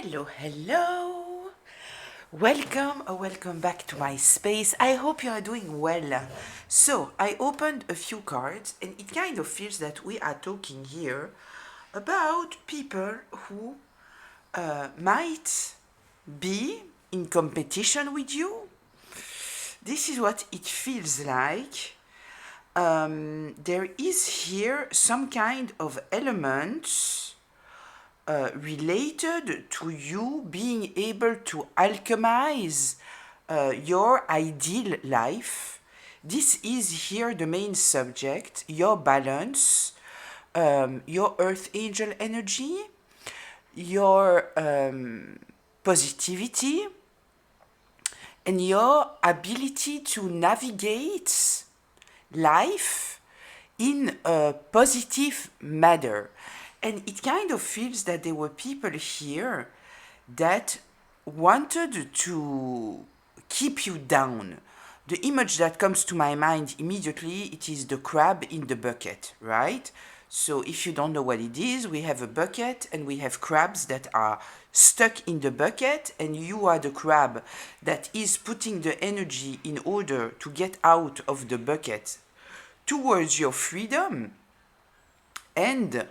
Hello, hello. Welcome back to my space. I hope you are doing well. So, I opened a few cards, and it kind of feels that we are talking here about people who might be in competition with you. This is what it feels like. There is here some kind of elements related to you being able to alchemize your ideal life. This is here the main subject, your balance, your earth angel energy, your positivity, and your ability to navigate life in a positive manner. And it kind of feels that there were people here that wanted to keep you down. The image that comes to my mind immediately, it is the crab in the bucket, right? So if you don't know what it is, we have a bucket and we have crabs that are stuck in the bucket, and you are the crab that is putting the energy in order to get out of the bucket towards your freedom, and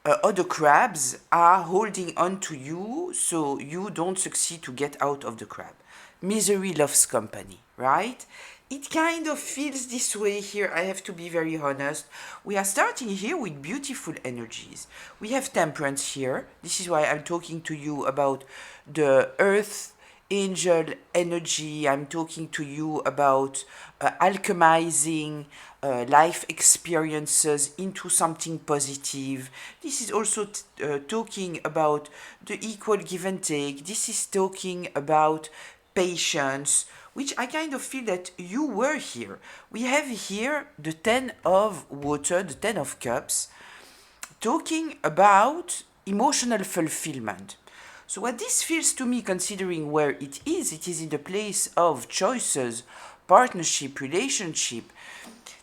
other crabs are holding on to you so you don't succeed to get out of the crab. Misery loves company, right? It kind of feels this way here, I have to be very honest. We are starting here with beautiful energies. We have temperance here. This is why I'm talking to you about the earth angel energy. I'm talking to you about alchemizing life experiences into something positive. This is also talking about the equal give and take. This is talking about patience, which I kind of feel that you were here. We have here the 10 of water, the 10 of cups, talking about emotional fulfillment. So what this feels to me, considering where it is in the place of choices, partnership, relationship,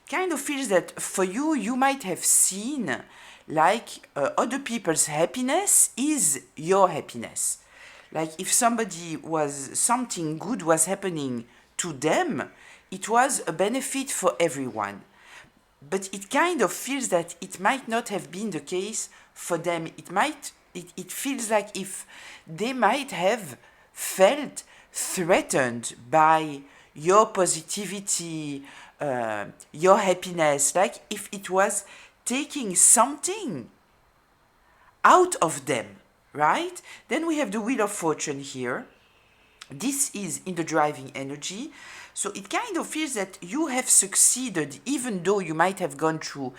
kind of feels that for you, you might have seen like other people's happiness is your happiness. Like if something good was happening to them, it was a benefit for everyone. But it kind of feels that it might not have been the case for them. It feels like if they might have felt threatened by your positivity, your happiness, like if it was taking something out of them, right? Then we have the Wheel of Fortune here. This is in the driving energy. So it kind of feels that you have succeeded, even though you might have gone through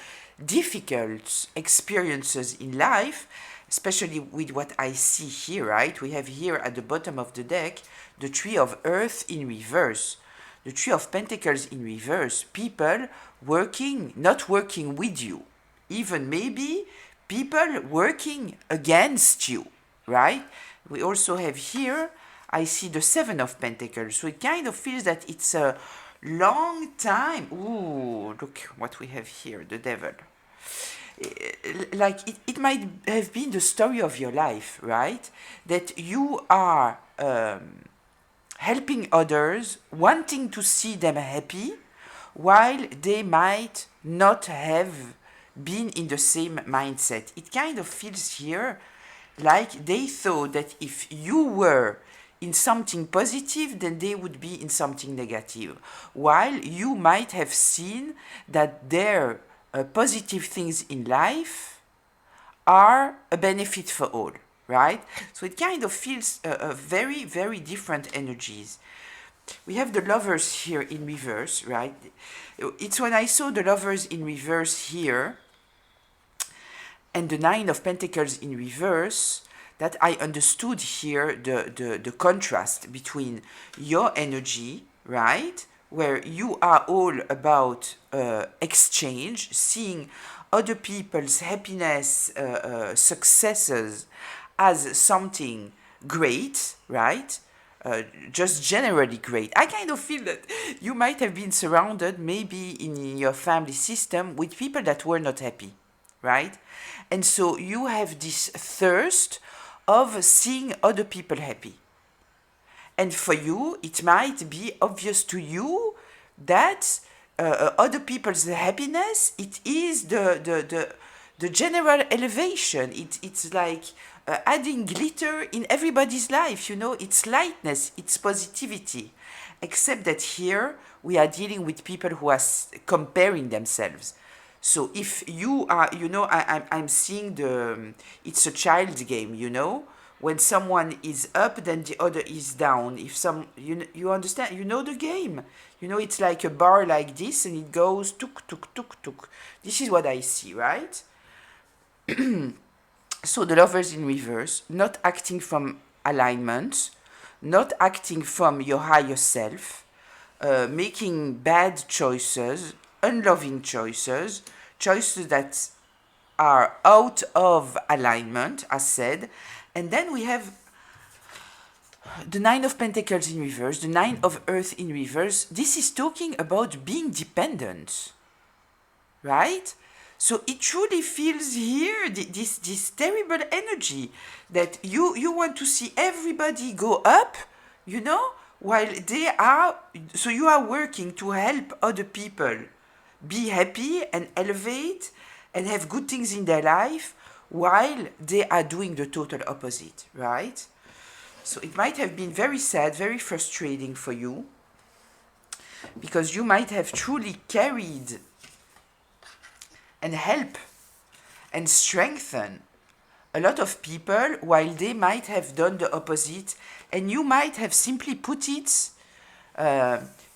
difficult experiences in life, especially with what I see here, right? We have here at the bottom of the deck the Tree of Earth in reverse, the Tree of Pentacles in reverse, people not working with you, even maybe people working against you, right? We also have here, I see the Seven of Pentacles, so it kind of feels that it's a long time. Ooh, look what we have here, the Devil. Like it might have been the story of your life, right? That you are helping others, wanting to see them happy, while they might not have been in the same mindset. It kind of feels here like they thought that if you were in something positive, then they would be in something negative, while you might have seen that their positive things in life are a benefit for all, right? So it kind of feels very, very different energies. We have the Lovers here in reverse, right? It's when I saw the Lovers in reverse here and the Nine of Pentacles in reverse that I understood here the contrast between your energy, right? Where you are all about exchange, seeing other people's happiness, successes as something great, right? Just generally great. I kind of feel that you might have been surrounded, maybe in your family system, with people that were not happy, right? And so you have this thirst of seeing other people happy. And for you, it might be obvious to you that other people's happiness, it is the general elevation. It's like adding glitter in everybody's life, you know, it's lightness, it's positivity. Except that here we are dealing with people who are comparing themselves. So if you are, you know, I'm seeing it's a child game, you know, when someone is up, then the other is down. If some, you understand, you know the game. You know, it's like a bar like this, and it goes tuk, tuk, tuk, tuk. This is what I see, right? So the lovers in reverse, not acting from alignment, not acting from your higher self, making bad choices, unloving choices, choices that are out of alignment, as said. And then we have the Nine of Pentacles in reverse, the Nine of Earth in reverse. This is talking about being dependent, right? So it truly feels here this terrible energy that you want to see everybody go up, you know, while they are, so you are working to help other people be happy and elevate and have good things in their life while they are doing the total opposite, right? So it might have been very sad, very frustrating for you, because you might have truly carried and help and strengthen a lot of people while they might have done the opposite, and you might have simply put it,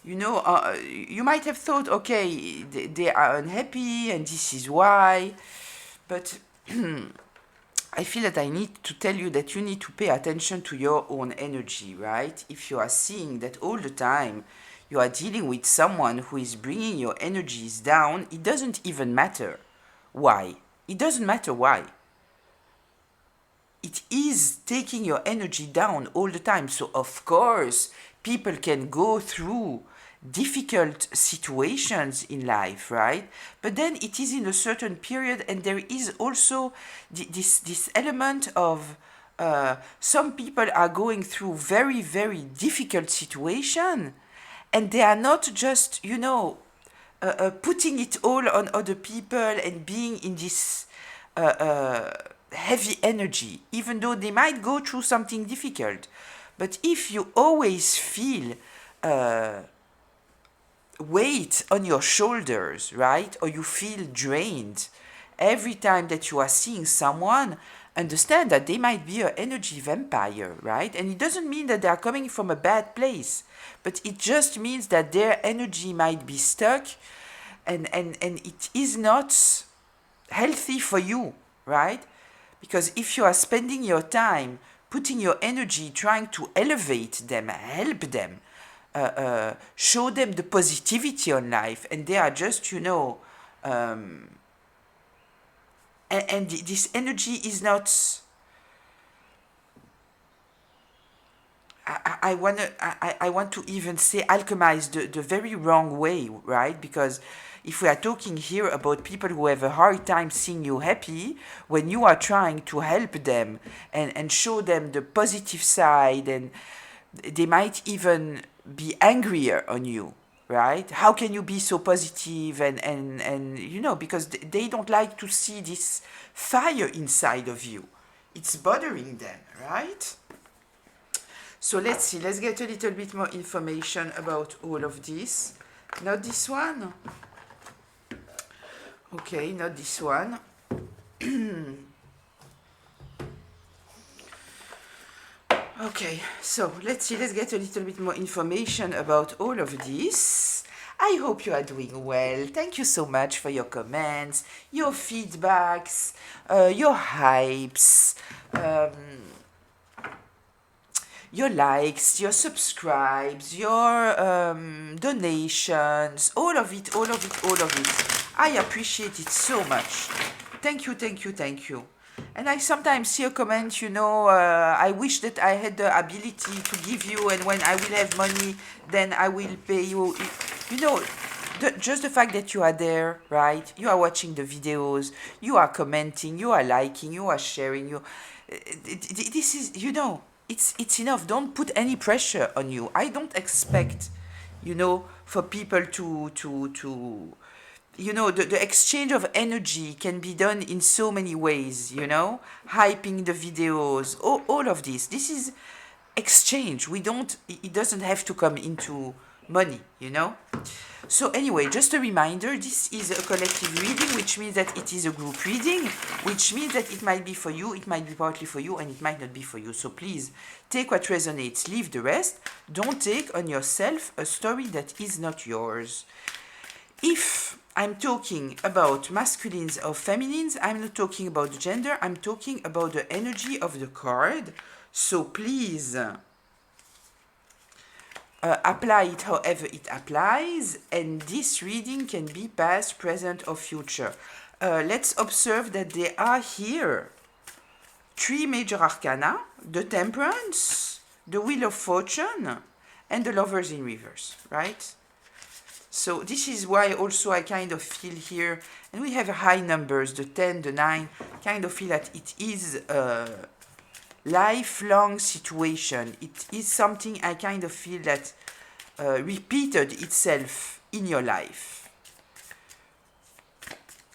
you might have thought, okay, they are unhappy and this is why, but I feel that I need to tell you that you need to pay attention to your own energy, right? If you are seeing that all the time you are dealing with someone who is bringing your energies down, it doesn't even matter why. It doesn't matter why. It is taking your energy down all the time. So of course, people can go through difficult situations in life, right? But then it is in a certain period, and there is also this element of some people are going through very, very difficult situation, and they are not just, you know, putting it all on other people and being in this heavy energy, even though they might go through something difficult. But if you always feel weight on your shoulders, right? Or you feel drained every time that you are seeing someone, understand that they might be an energy vampire, right? And it doesn't mean that they are coming from a bad place, but it just means that their energy might be stuck, and it is not healthy for you, right? Because if you are spending your time putting your energy trying to elevate them, help them, show them the positivity on life, and they are just, you know, and this energy is not, I want to even say alchemized the very wrong way, right? Because if we are talking here about people who have a hard time seeing you happy, when you are trying to help them and show them the positive side, and they might even be angrier on you, right? How can you be so positive? And you know, because they don't like to see this fire inside of you. It's bothering them, right? So let's see, let's get a little bit more information about all of this. Not this one. Okay, not this one. Okay, so let's see, let's get a little bit more information about all of this. I hope you are doing well. Thank you so much for your comments, your feedbacks, your hypes, your likes, your subscribes, your donations, all of it, all of it, all of it. I appreciate it so much. Thank you, thank you, thank you. And I sometimes see a comment, you know, I wish that I had the ability to give you, and when I will have money, then I will pay you. You know, just the fact that you are there, right? You are watching the videos, you are commenting, you are liking, you are sharing, this is, you know, it's enough. Don't put any pressure on you. I don't expect, you know, for people to you know, the exchange of energy can be done in so many ways, you know, hyping the videos, all of this is exchange. We don't, it doesn't have to come into money, you know. So anyway, just a reminder, this is a collective reading, which means that it is a group reading, which means that it might be for you, it might be partly for you, and it might not be for you. So please take what resonates, leave the rest. Don't take on yourself a story that is not yours. If I'm talking about masculines or feminines, I'm not talking about the gender, I'm talking about the energy of the card. So please apply it however it applies, and this reading can be past, present, or future. Let's observe that there are here 3 major arcana: the Temperance, the Wheel of Fortune, and the Lovers in reverse, right? So this is why also I kind of feel here, and we have high numbers, the 10, the 9, kind of feel that it is lifelong situation. It is something I kind of feel that repeated itself in your life.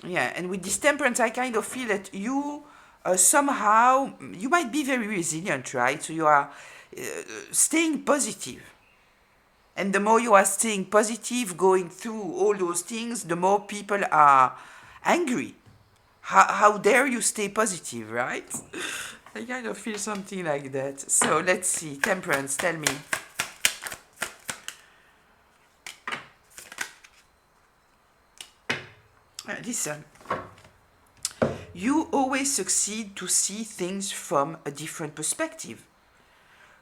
Yeah, and with this Temperance, I kind of feel that you somehow, you might be very resilient, right? So you are staying positive. And the more you are staying positive, going through all those things, the more people are angry. How dare you stay positive, right? I kind of feel something like that. So let's see. Temperance, tell me. Listen. You always succeed to see things from a different perspective.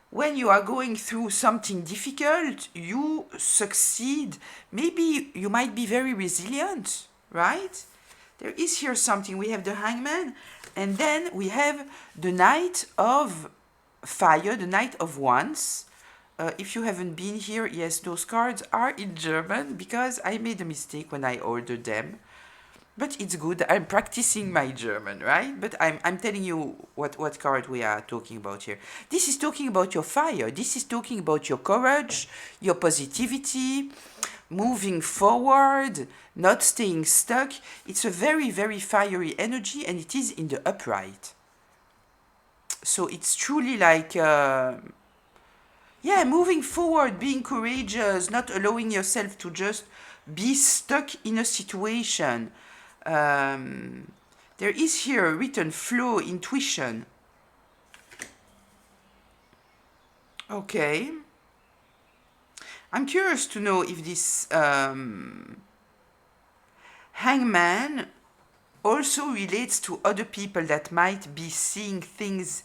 When you are going through something difficult, you succeed. Maybe you might be very resilient, right? There is here something. We have the Hangman, and then we have the Knight of Fire, the Knight of Wands. If you haven't been here, yes, those cards are in German because I made a mistake when I ordered them. But it's good. I'm practicing my German, right? But I'm telling you what card we are talking about here. This is talking about your fire. This is talking about your courage, your positivity, moving forward, not staying stuck. It's a very, very fiery energy, and it is in the upright. So it's truly like, yeah, moving forward, being courageous, not allowing yourself to just be stuck in a situation. There is here written flow, intuition. Okay. I'm curious to know if this Hangman also relates to other people that might be seeing things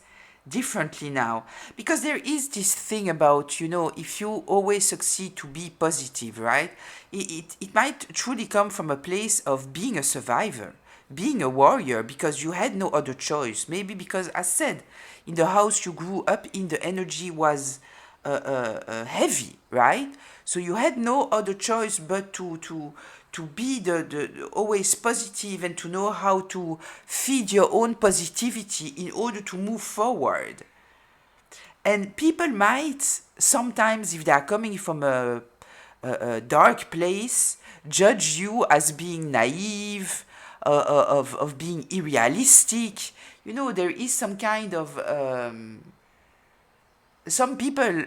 differently now. Because there is this thing about, you know, if you always succeed to be positive, right? It might truly come from a place of being a survivor, being a warrior, because you had no other choice. Maybe because, as said, in the house you grew up in, the energy was heavy, right? So you had no other choice but to be the always positive, and to know how to feed your own positivity in order to move forward. And people might sometimes, if they are coming from a dark place, judge you as being naive, of being unrealistic. You know, there is some kind of some people,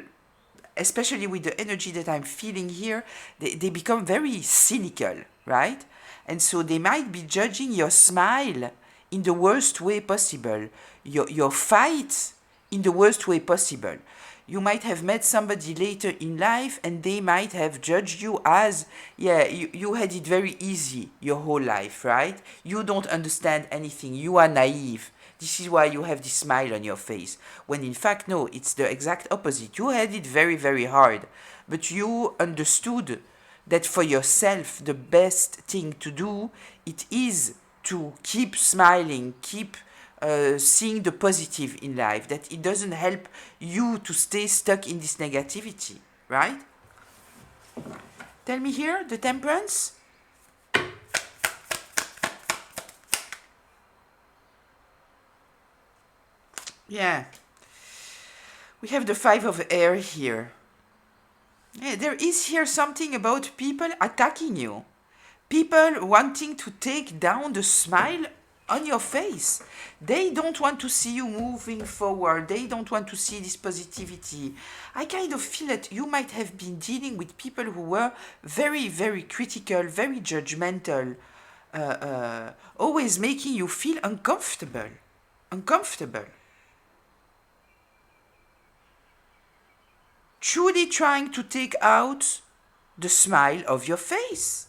especially with the energy that I'm feeling here, they become very cynical, right? And so they might be judging your smile in the worst way possible, your fight in the worst way possible. You might have met somebody later in life, and they might have judged you as, yeah, you had it very easy your whole life, right? You don't understand anything, you are naive. This is why you have this smile on your face. When in fact, no, it's the exact opposite. You had it very, very hard. But you understood that for yourself, the best thing to do, it is to keep smiling, keep seeing the positive in life, that it doesn't help you to stay stuck in this negativity, right? Tell me here, the Temperance. Yeah. We have the Five of Air here. Yeah, there is here something about people attacking you. People wanting to take down the smile on your face. They don't want to see you moving forward. They don't want to see this positivity. I kind of feel that you might have been dealing with people who were very, very critical, very judgmental, always making you feel uncomfortable. Uncomfortable. Truly trying to take out the smile of your face.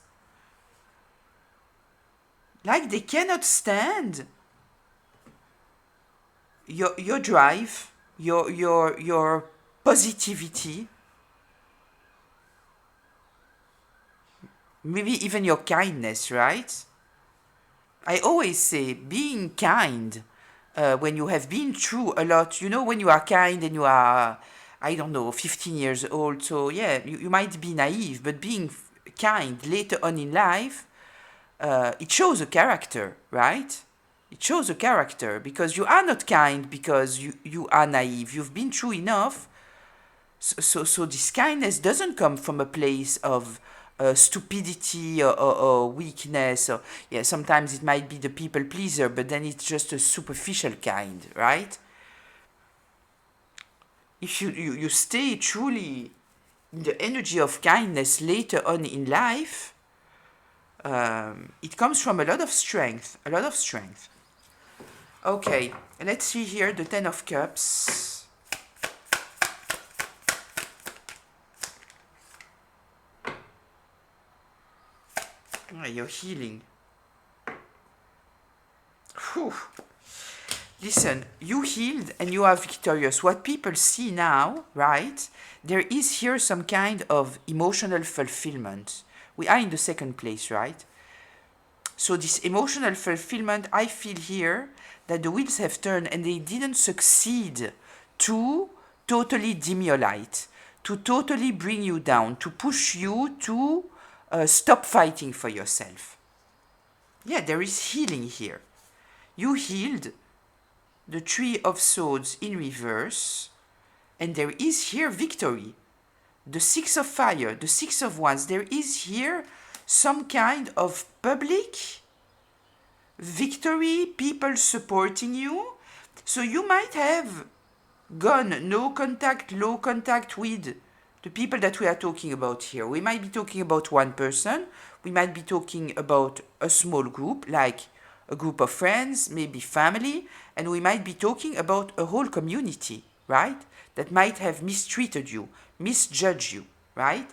Like they cannot stand your drive, your positivity, maybe even your kindness, right? I always say being kind when you have been through a lot, you know, when you are kind and you are, I don't know, 15 years old, so yeah, you might be naive, but being kind later on in life, it shows a character, right? It shows a character because you are not kind because you are naive. You've been through enough. So this kindness doesn't come from a place of stupidity or weakness. Or, yeah, sometimes it might be the people pleaser, but then it's just a superficial kind, right? If you stay truly in the energy of kindness later on in life, it comes from a lot of strength, a lot of strength. Okay, let's see here the Ten of Cups. You're healing. Whew. Listen, you healed and you are victorious. What people see now, right? There is here some kind of emotional fulfillment. We are in the second place, right? So this emotional fulfillment, I feel here that the wheels have turned and they didn't succeed to totally dim your light, to totally bring you down, to push you to stop fighting for yourself. Yeah, there is healing here. You healed the Three of Swords in reverse, and there is here victory. The Six of Fire, the Six of Wands, there is here some kind of public victory, people supporting you. So you might have gone no contact, low contact with the people that we are talking about here. We might be talking about one person, we might be talking about a small group, like a group of friends, maybe family, and we might be talking about a whole community, right? That might have mistreated you, misjudged you, right?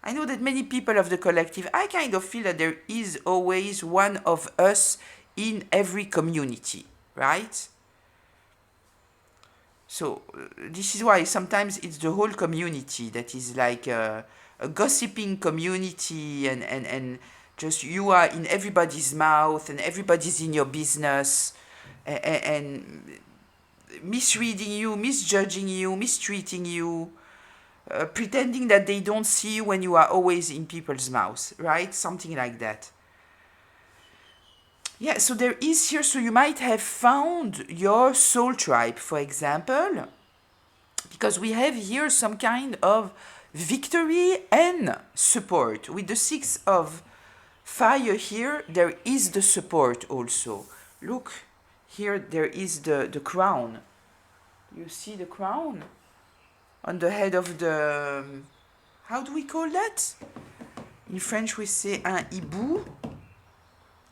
I know that many people of the collective, I kind of feel that there is always one of us in every community, right? So this is why sometimes it's the whole community that is like a gossiping community and just you are in everybody's mouth and everybody's in your business and misreading you, misjudging you, mistreating you, pretending that they don't see you when you are always in people's mouths, right? Something like that. Yeah, so there is here, so you might have found your soul tribe, for example, because we have here some kind of victory and support. With the Six of Fire here, there is the support also. Look, here there is the crown. You see the crown on the head of the... How do we call that? In French we say un hibou.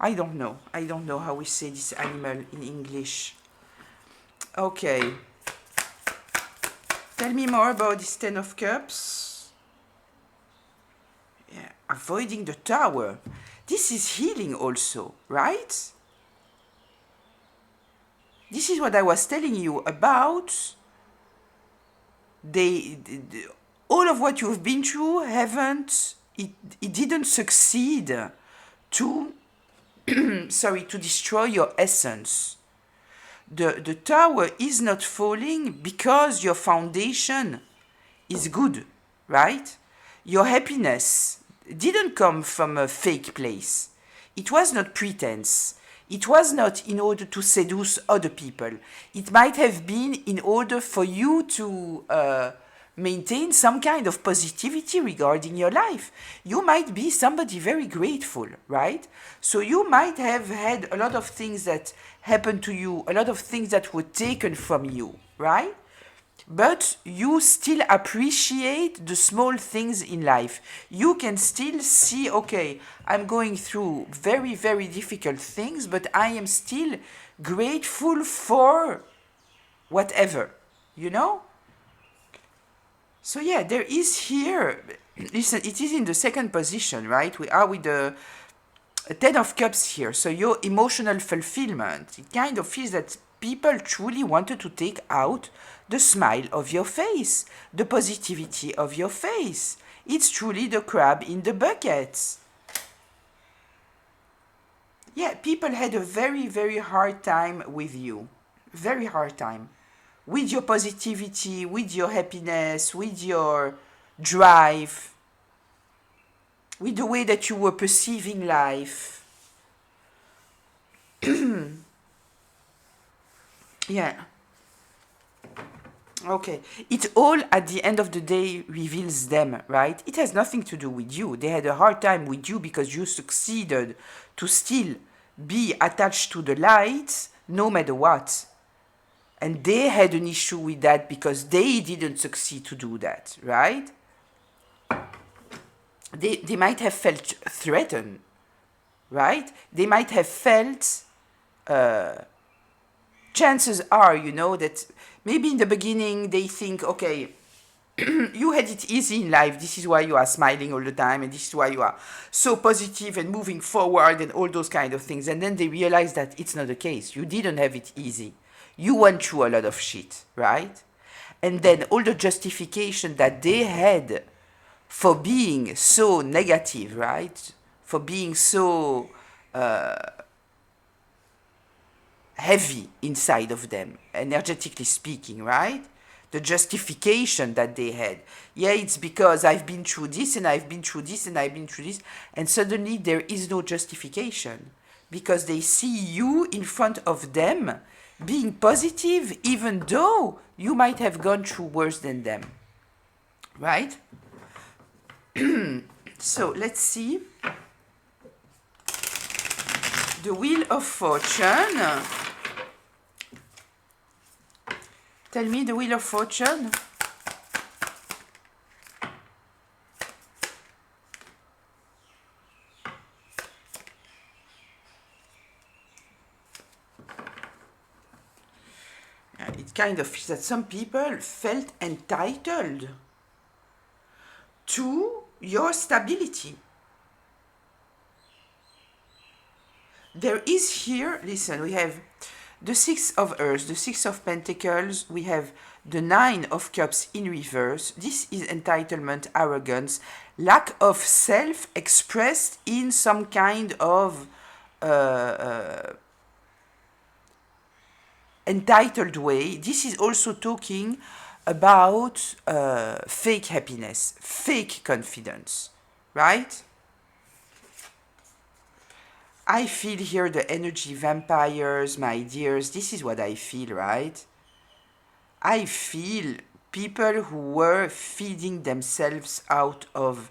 I don't know. I don't know how we say this animal in English. Okay. Tell me more about this Ten of Cups. Yeah, avoiding the Tower. This is healing also, right? This is what I was telling you about. All of what you've been through it didn't succeed to to destroy your essence. The tower is not falling because your foundation is good, right? Your happiness didn't come from a fake place. It was not pretense. It was not in order to seduce other people. It might have been in order for you to maintain some kind of positivity regarding your life. You might be somebody very grateful, right? So you might have had a lot of things that happened to you, a lot of things that were taken from you, right? But you still appreciate the small things in life. You can still see, okay, I'm going through very, very difficult things, but I am still grateful for whatever, you know? So yeah, there is here, listen, it is in the second position, right? We are with the Ten of Cups here. So your emotional fulfillment, it kind of feels that people truly wanted to take out the smile of your face, the positivity of your face. It's truly the crab in the bucket. Yeah, people had a very, very hard time with you. Very hard time. With your positivity, with your happiness, with your drive, with the way that you were perceiving life. Yeah. Okay. It all at the end of the day reveals them, right? It has nothing to do with you. They had a hard time with you because you succeeded to still be attached to the light no matter what. And they had an issue with that because they didn't succeed to do that, right? They might have felt threatened, right? They might have felt, chances are, you know, that maybe in the beginning they think, okay, you had it easy in life. This is why you are smiling all the time, and this is why you are so positive and moving forward and all those kind of things. And then they realize that it's not the case. You didn't have it easy. You went through a lot of shit, right? And then all the justification that they had for being so negative, right? For being so heavy inside of them, energetically speaking, right? The justification that they had. Yeah, it's because I've been through this and I've been through this and I've been through this. And suddenly there is no justification because they see you in front of them being positive, even though you might have gone through worse than them, right? So let's see. The Wheel of Fortune. Tell me the Wheel of Fortune. It kind of feels that some people felt entitled to your stability. There is here, listen, we have the Six of Earths, the Six of Pentacles, we have the Nine of Cups in reverse. This is entitlement, arrogance, lack of self expressed in some kind of entitled way. This is also talking about fake happiness, fake confidence, right? I feel here the energy vampires, my dears. This is what I feel, right? I feel people who were feeding themselves out of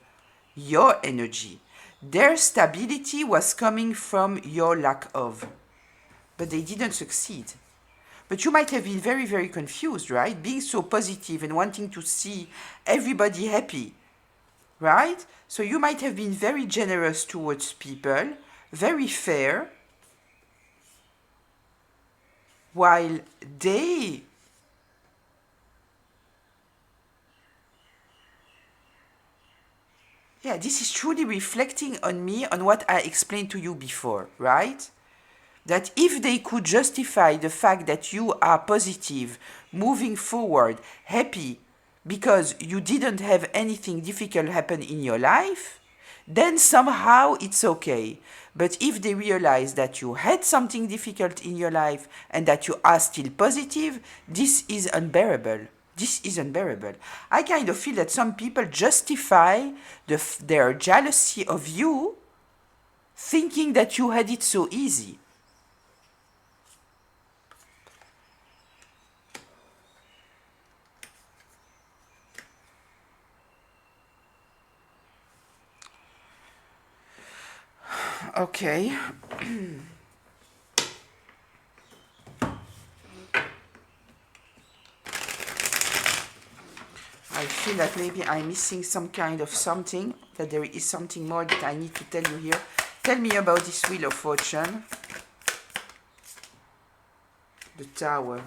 your energy. Their stability was coming from your lack of, but they didn't succeed. But you might have been very, very confused, right? Being so positive and wanting to see everybody happy, right? So you might have been very generous towards people, very fair, while they this is truly reflecting on me, on what I explained to you before, right? That if they could justify the fact that you are positive, moving forward, happy, because you didn't have anything difficult happen in your life, then somehow it's okay. But if they realize that you had something difficult in your life and that you are still positive, this is unbearable. This is unbearable. I kind of feel that some people justify their jealousy of you thinking that you had it so easy. Okay. I feel that maybe I'm missing some kind of something, that there is something more that I need to tell you here. Tell me about this Wheel of Fortune. The Tower.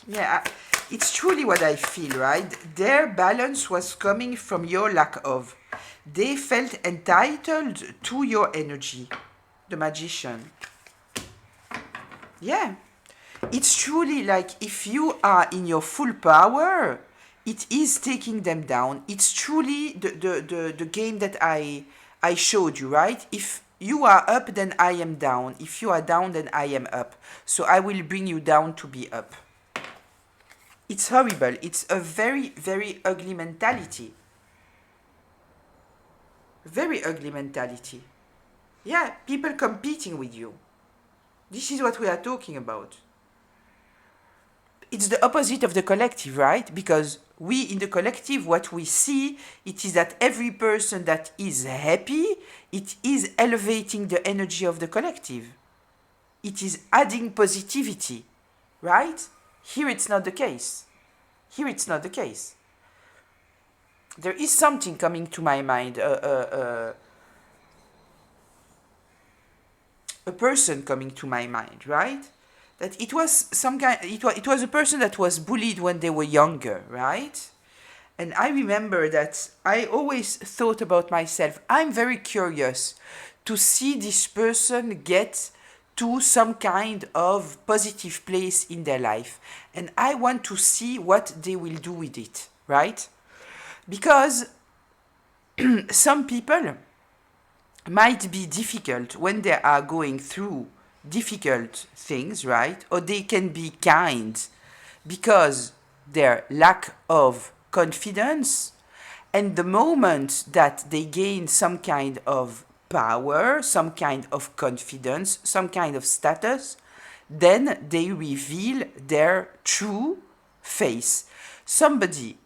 Yeah, it's truly what I feel, right? Their balance was coming from your lack of. They felt entitled to your energy. The Magician. Yeah. It's truly like if you are in your full power, it is taking them down. It's truly the game that I showed you, right? If you are up, then I am down. If you are down, then I am up. So I will bring you down to be up. It's horrible. It's a very, very ugly mentality. Very ugly mentality. Yeah, people competing with you. This is what we are talking about. It's the opposite of the collective, right? Because we in the collective, what we see, it is that every person that is happy, it is elevating the energy of the collective. It is adding positivity, right? Here it's not the case. Here it's not the case. There is something coming to my mind, a person coming to my mind, right? That it was some kind, it was a person that was bullied when they were younger, right? And I remember that I always thought about myself, I'm very curious to see this person get to some kind of positive place in their life. And I want to see what they will do with it, right? Because some people might be difficult when they are going through difficult things, right? Or they can be kind because their lack of confidence, and the moment that they gain some kind of power, some kind of confidence, some kind of status, then they reveal their true face. Somebody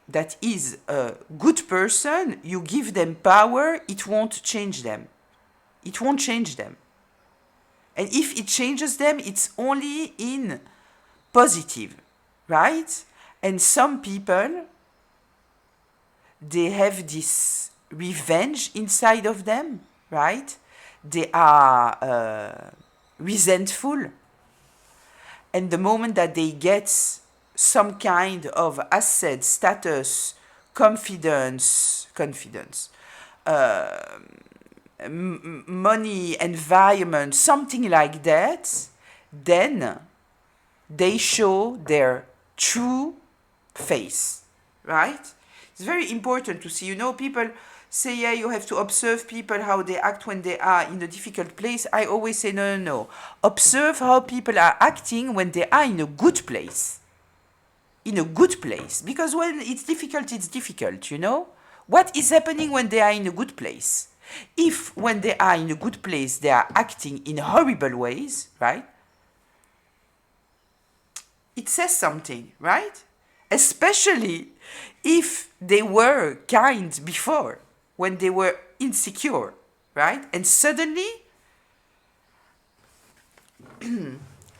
that is a good person, you give them power, it won't change them. It won't change them. And if it changes them, it's only in positive, right? And some people, they have this revenge inside of them, right? They are resentful. And the moment that they get some kind of asset, status, confidence, money, environment, something like that, then they show their true face, right? It's very important to see. You know, people say, yeah, you have to observe people, how they act when they are in a difficult place. I always say, no, no, no. Observe how people are acting when they are in a good place. In a good place. Because when it's difficult, you know? What is happening when they are in a good place? If when they are in a good place, they are acting in horrible ways, right? It says something, right? Especially if they were kind before, when they were insecure, right? And suddenly,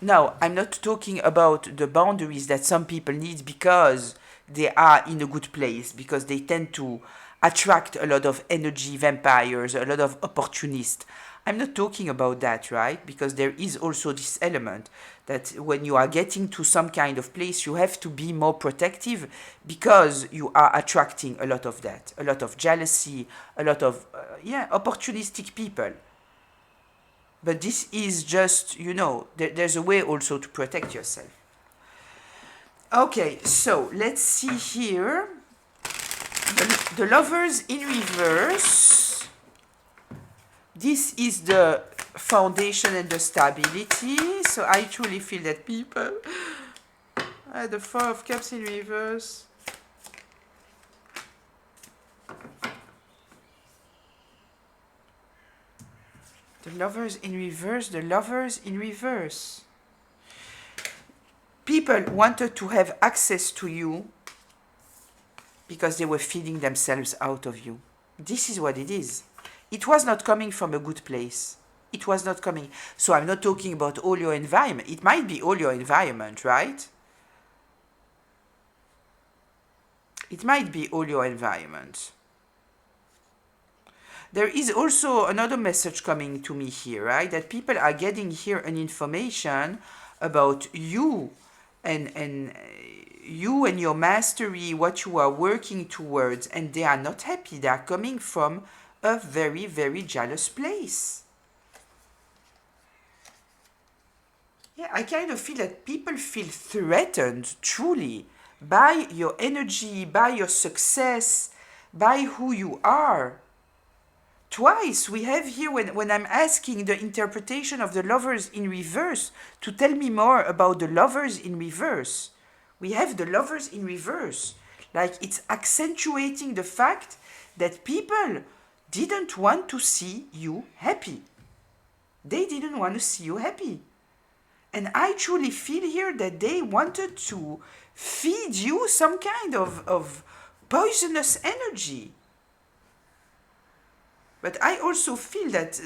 now I'm not talking about the boundaries that some people need because they are in a good place, because they tend to attract a lot of energy vampires, a lot of opportunists. I'm not talking about that, right? Because there is also this element that when you are getting to some kind of place, you have to be more protective because you are attracting a lot of that, a lot of jealousy, a lot of, opportunistic people. But this is just, you know, there's a way also to protect yourself. Okay, so let's see here. The Lovers in reverse. This is the foundation and the stability. So I truly feel that people... the Four of Cups in reverse. The Lovers in reverse, the Lovers in reverse. People wanted to have access to you because they were feeding themselves out of you. This is what it is. it was not coming from a good place. It was not coming. So I'm not talking about all your environment. It might be all your environment, right? It might be all your environment. There is also another message coming to me here, right? That people are getting here an information about you and you and your mastery, what you are working towards, and they are not happy. They are coming from a very, very jealous place. Yeah, I kind of feel that people feel threatened, truly, by your energy, by your success, by who you are. Twice we have here, when I'm asking the interpretation of the lovers in reverse to tell me more about the lovers in reverse, we have the lovers in reverse. Like, it's accentuating the fact that people didn't want to see you happy. They didn't want to see you happy. And I truly feel here that they wanted to feed you some kind of poisonous energy. But I also feel that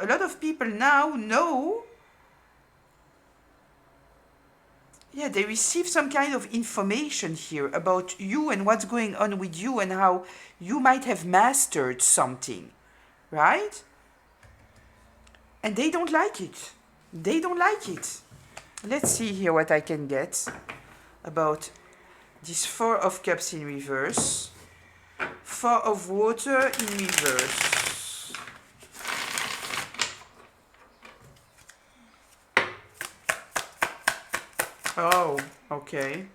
a lot of people now know, yeah, they receive some kind of information here about you and what's going on with you and how you might have mastered something, right? And they don't like it. They don't like it. Let's see here what I can get about this Four of Cups in reverse. Four of Water in reverse. Oh, okay.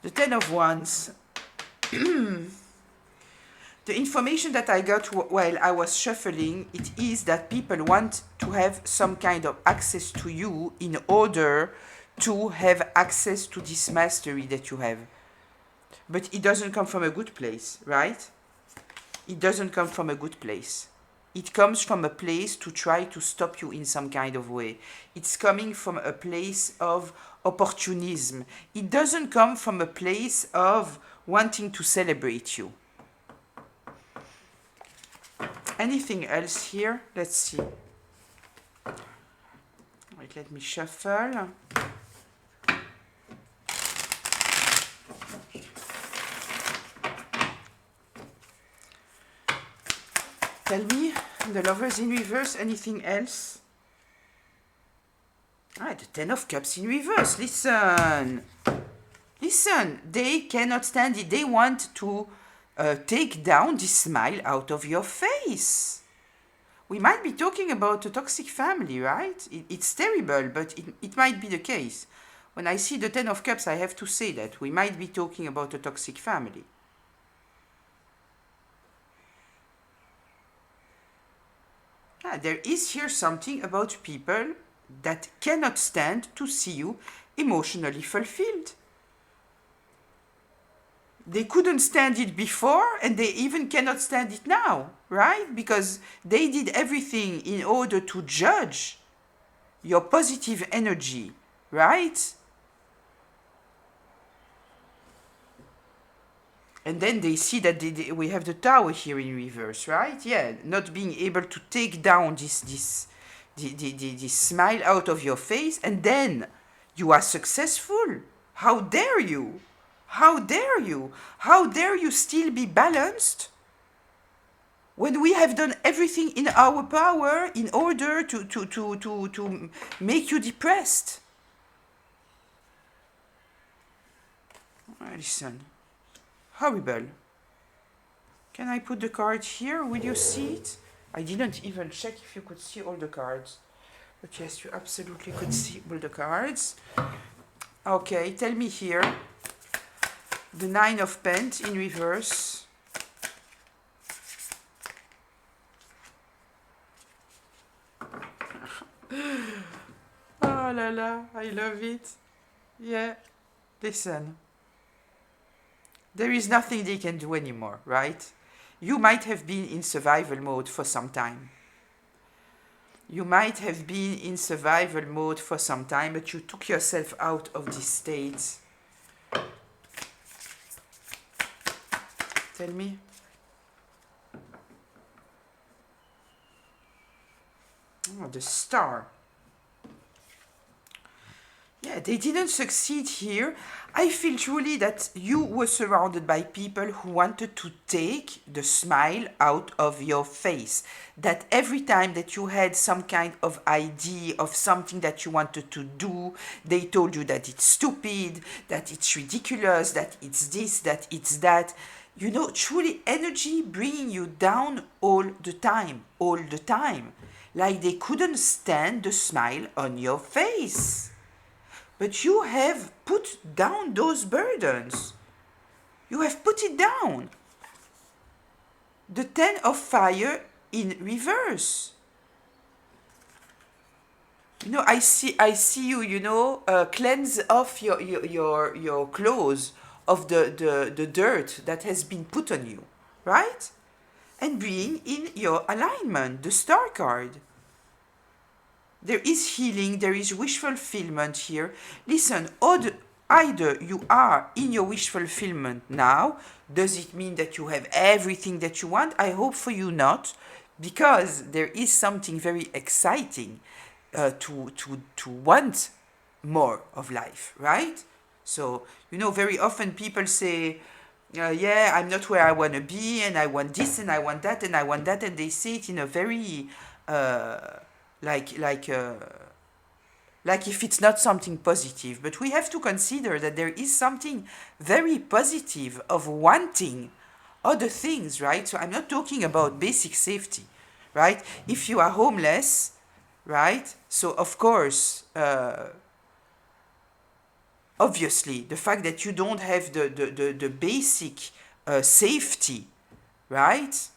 The Ten of Wands. The information that I got while I was shuffling, it is that people want to have some kind of access to you in order to have access to this mastery that you have. But it doesn't come from a good place, right? It doesn't come from a good place. It comes from a place to try to stop you in some kind of way. It's coming from a place of opportunism. It doesn't come from a place of wanting to celebrate you. Anything else here? Let's see. Wait, let me shuffle. Tell me, the Lovers in reverse, anything else? Ah, the Ten of Cups in reverse. Listen. Listen, they cannot stand it. They want to take down this smile out of your face. We might be talking about a toxic family, right? It's terrible, but it might be the case. When I see the Ten of Cups, I have to say that we might be talking about a toxic family. There is here something about people that cannot stand to see you emotionally fulfilled. They couldn't stand it before, and they even cannot stand it now, right? Because they did everything in order to judge your positive energy, right? And then they see that we have the Tower here in reverse, right? Yeah, not being able to take down this smile out of your face, and then you are successful. How dare you? How dare you? How dare you still be balanced when we have done everything in our power in order to make you depressed? Listen. Horrible. Can I put the card here? Will you see it? I didn't even check if you could see all the cards. But yes, you absolutely could see all the cards. Okay, tell me here. The Nine of Pentacles in reverse. Oh la la, I love it. Yeah, listen. There is nothing they can do anymore, right? You might have been in survival mode for some time. You might have been in survival mode for some time, but you took yourself out of this state. Tell me. Oh, the Star. Yeah, they didn't succeed here. I feel truly that you were surrounded by people who wanted to take the smile out of your face. That every time that you had some kind of idea of something that you wanted to do, they told you that it's stupid, that it's ridiculous, that it's this, that it's that. You know, truly energy bringing you down all the time, all the time. Like they couldn't stand the smile on your face. But you have put down those burdens. You have put it down. The Ten of Fire in reverse. You know, I see you, you know, cleanse off your clothes of the dirt that has been put on you, right? And being in your alignment, the Star card. There is healing, there is wish fulfillment here. Listen, either you are in your wish fulfillment now. Does it mean that you have everything that you want? I hope for you not, because there is something very exciting to want more of life, right? So, you know, very often people say, yeah, I'm not where I want to be, and I want this, and I want that, and I want that, and they say it in a very like if it's not something positive. But we have to consider that there is something very positive of wanting other things, right? So I'm not talking about basic safety, right? If you are homeless, right? So of course, obviously, the fact that you don't have the basic safety, right?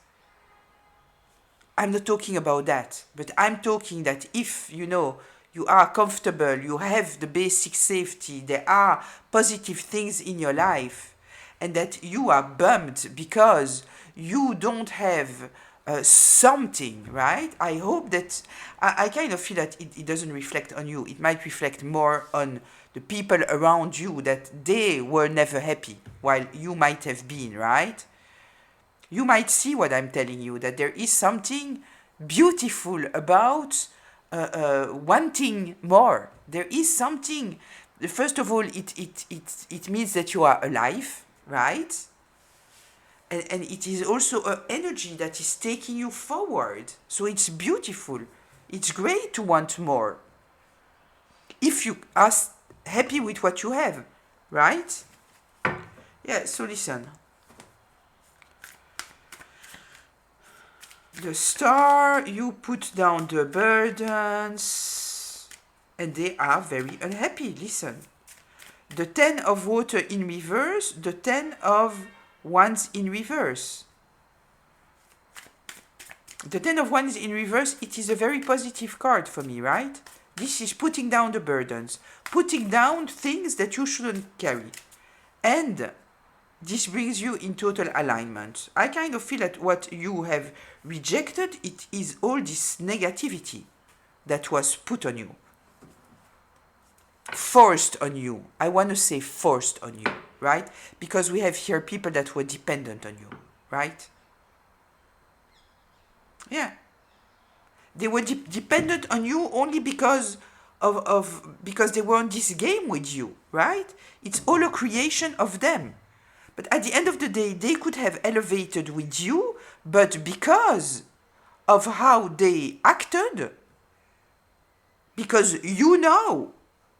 I'm not talking about that, but I'm talking that if, you know, you are comfortable, you have the basic safety, there are positive things in your life, and that you are bummed because you don't have something, right? I hope that, I kind of feel that it doesn't reflect on you. It might reflect more on the people around you, that they were never happy, while you might have been, right? You might see what I'm telling you, that there is something beautiful about wanting more. There is something, first of all, it means that you are alive, right? And it is also an energy that is taking you forward. So it's beautiful. It's great to want more. If you are happy with what you have, right? Yeah, so listen. The Star, you put down the burdens, and they are very unhappy. Listen. The Ten of Water in reverse, the Ten of Wands in reverse. The Ten of Wands in reverse, it is a very positive card for me, right? This is putting down the burdens, putting down things that you shouldn't carry. And this brings you in total alignment. I kind of feel that what you have rejected, it is all this negativity that was put on you. Forced on you. I want to say forced on you, right? Because we have here people that were dependent on you, right? Yeah. They were dependent on you only because because they were on this game with you, right? It's all a creation of them. But at the end of the day, they could have elevated with you, but because of how they acted, because you know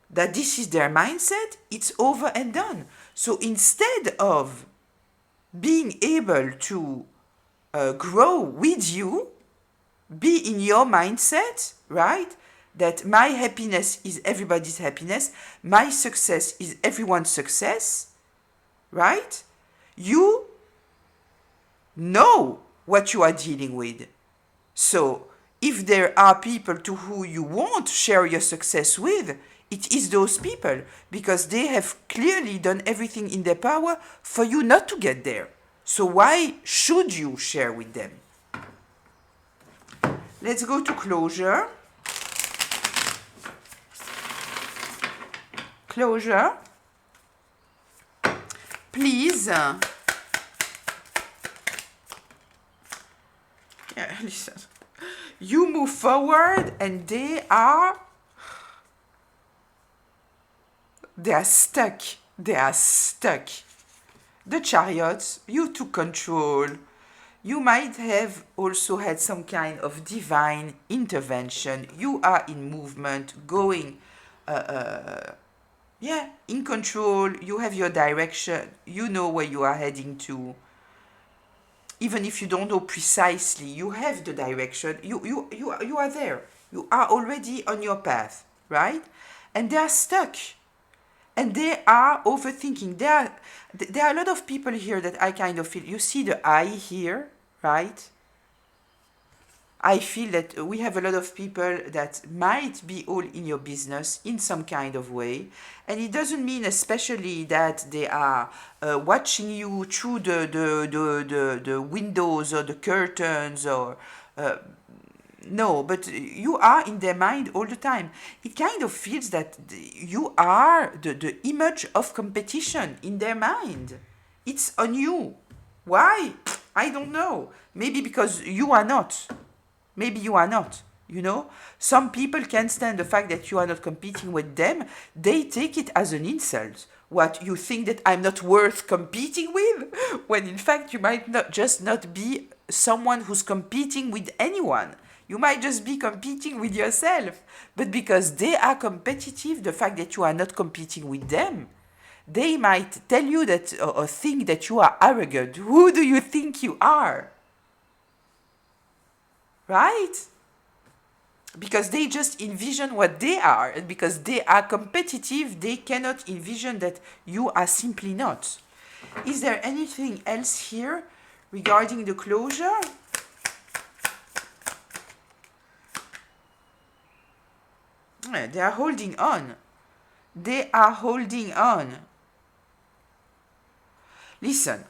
that this is their mindset, it's over and done. So instead of being able to grow with you, be in your mindset, right? That my happiness is everybody's happiness, my success is everyone's success, right? You know what you are dealing with. So if there are people to who you won't share your success with, it is those people, because they have clearly done everything in their power for you not to get there. So why should you share with them? Let's go to closure. Closure. Please listen, you move forward and they are stuck. They are stuck. The Chariot, you took control. You might have also had some kind of divine intervention. You are in movement, going, in control. You have your direction. You know where you are heading to. Even if you don't know precisely, you have the direction. You are there. You are already on your path, right? And they are stuck. And they are overthinking. There are a lot of people here that I kind of feel. You see the I here, right? I feel that we have a lot of people that might be all in your business in some kind of way. And it doesn't mean especially that they are watching you through the windows or the curtains or no, but you are in their mind all the time. It kind of feels that you are the image of competition in their mind. It's on you. Why? I don't know. Maybe because you are not. Maybe you are not. You know, some people can't stand the fact that you are not competing with them. They take it as an insult. What, you think that I'm not worth competing with? When in fact you might not be someone who's competing with anyone. You might just be competing with yourself. But because they are competitive, the fact that you are not competing with them, they might tell you that or think that you are arrogant. Who do you think you are? Right? Because they just envision what they are, and because they are competitive, they cannot envision that you are simply not. Is there anything else here regarding the closure? They are holding on. They are holding on. Listen.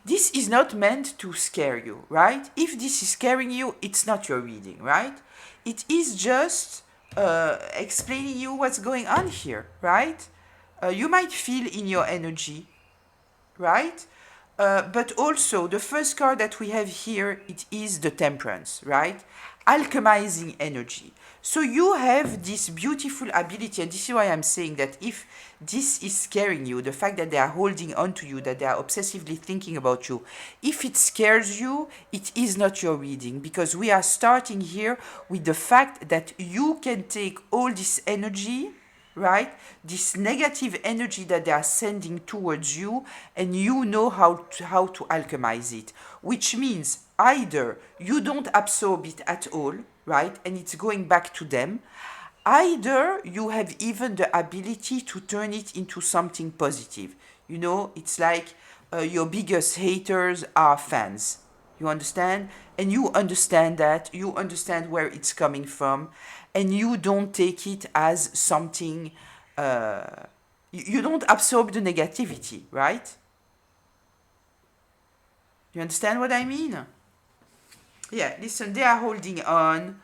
This is not meant to scare you, right? If this is scaring you, it's not your reading, right? It is just explaining you what's going on here, right? You might feel in your energy, right? But also, the first card that we have here, it is the Temperance, right? Alchemizing energy. So you have this beautiful ability, and this is why I'm saying that if this is scaring you, the fact that they are holding on to you, that they are obsessively thinking about you, if it scares you, it is not your reading, because we are starting here with the fact that you can take all this energy, right? This negative energy that they are sending towards you, and you know how to alchemize it, which means either you don't absorb it at all, right? And it's going back to them. Either you have even the ability to turn it into something positive. You know, it's like your biggest haters are fans. You understand? And you understand that. You understand where it's coming from. And you don't take it as something. You don't absorb the negativity, right? You understand what I mean? Yeah, listen, they are holding on.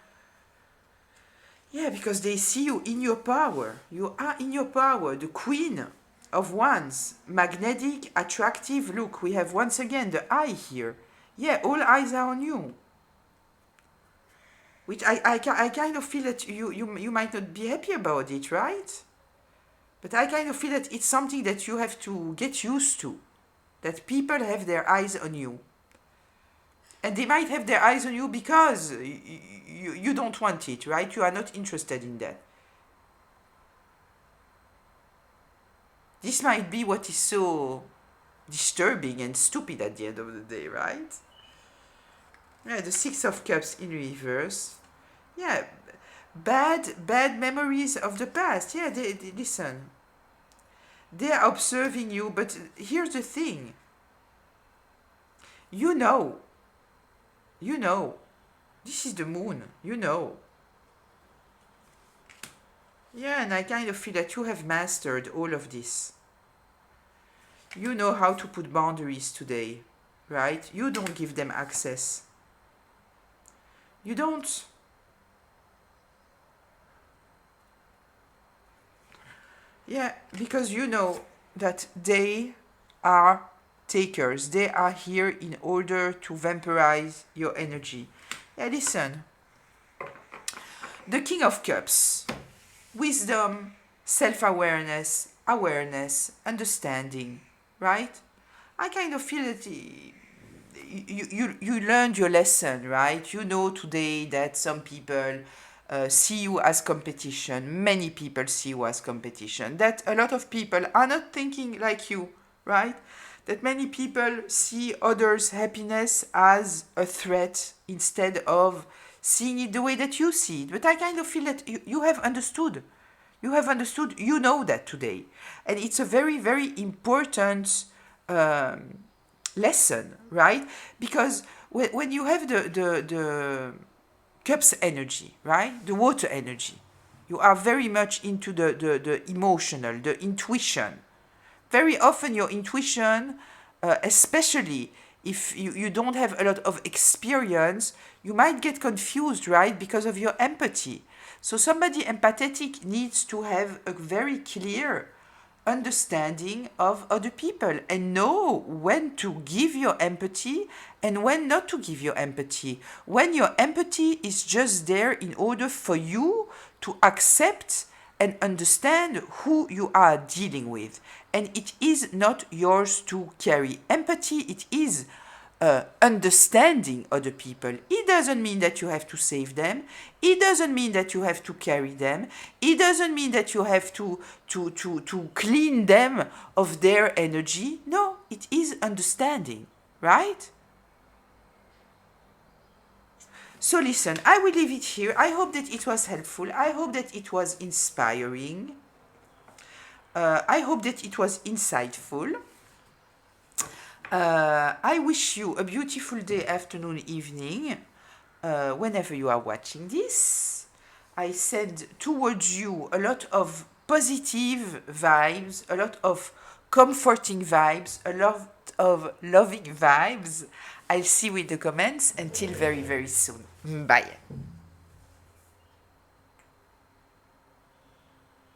Yeah, because they see you in your power. You are in your power. The Queen of Wands. Magnetic, attractive. Look, we have once again the eye here. Yeah, all eyes are on you. Which I kind of feel that you might not be happy about it, right? But I kind of feel that it's something that you have to get used to. That people have their eyes on you. And they might have their eyes on you because you don't want it, right? You are not interested in that. This might be what is so disturbing and stupid at the end of the day, right? Yeah, the Six of Cups in reverse. Yeah, bad memories of the past. Yeah, they listen. They are observing you, but here's the thing. You know. You know. This is the moon. You know. Yeah, and I kind of feel that you have mastered all of this. You know how to put boundaries today, right? You don't give them access. You don't. Yeah, because you know that they are takers. They are here in order to vampirize your energy. Yeah, listen. The King of Cups. Wisdom, self-awareness, awareness, understanding, right? I kind of feel that you learned your lesson, right? You know today that some people see you as competition. Many people see you as competition. That a lot of people are not thinking like you, right? That many people see others' happiness as a threat instead of seeing it the way that you see it. But I kind of feel that you have understood. You have understood. You know that today. And it's a very, very important lesson, right? Because when you have the cups energy, right? The water energy, you are very much into the emotional, the intuition. Very often your intuition, especially if you don't have a lot of experience, you might get confused, right? Because of your empathy. So somebody empathetic needs to have a very clear understanding of other people and know when to give your empathy and when not to give your empathy. When your empathy is just there in order for you to accept and understand who you are dealing with. And it is not yours to carry. Empathy, it is understanding other people. It doesn't mean that you have to save them. It doesn't mean that you have to carry them. It doesn't mean that you have to clean them of their energy. No, it is understanding, right? So listen, I will leave it here. I hope that it was helpful. I hope that it was inspiring. I hope that it was insightful. I wish you a beautiful day, afternoon, evening, whenever you are watching this. I send towards you a lot of positive vibes, a lot of comforting vibes, a lot of loving vibes. I'll see you in the comments. Until very, very soon. Bye.